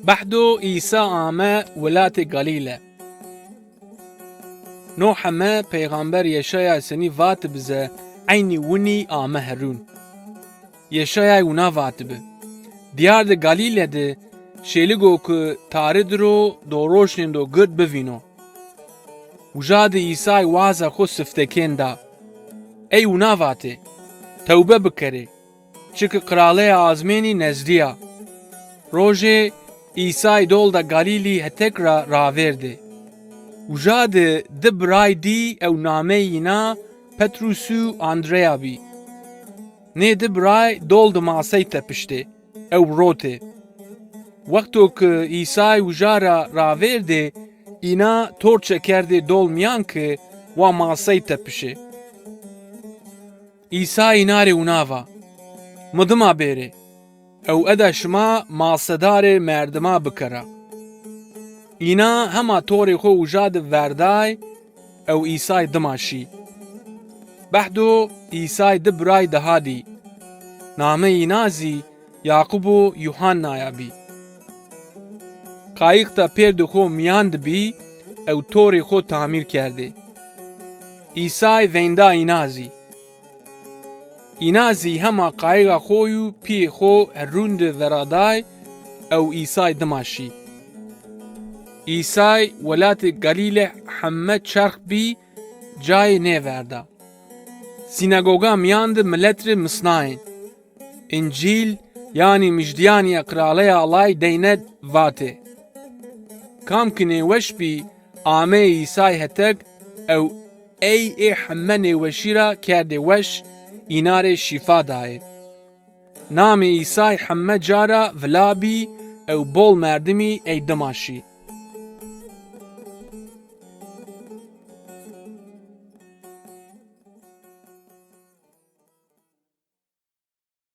بحدو عیسی آمه ولات گلیله. نو همه پیغمبر یشaya seni vat bize aynı wuni ame herun. Yeshaya una vat bi. Diyar de Galile'de şeligo ku taridro do roşnin do gıd bivino. Ujade İsa'y vaza xo siftekenda. Ey una vate. Tevbe bikere. Çünkü kralaya azmeni nezdiya. Roje İsa'y dolda Galili hetekra raverdi. Ujade de braydi ev nameyina Petrusu Andrea bi. Ne de bray dolda masay tepişti. Ev rote. Vakto ki İsa'y ujara raverdi, ina torçe kerdi dolmayan ki wa masay tepişi. İsa inare unava. Mıdıma beri. Ev eda şma masedare merdima bikara. İna hema tori xo ujad verday ev İsa'y dımaşi. Behdo İsa'y de bray dahadi. Name inazi Yakubu Yuhanna'ya bi. Qayıqta perdu xo miyand bi ev tori xo tamir kerdi. İsa'y venda inazi. İnazi hema qayıqa xoyu pi xo herunde veraday ev İsa'y dımaşi. İsa'y velatı Galile hamme çarx bi cay ne verda. Sinagoga miyandı milletri misnayin. İncil yani müjdiyaniye kralaya alay deynet vate. Kam ki neweş bi ame İsa'y hetek ev ey hamme neweşira kerde weş inare şifa daye. Name İsa'y hamme cara velabi ev bol merdimi ey damaşi.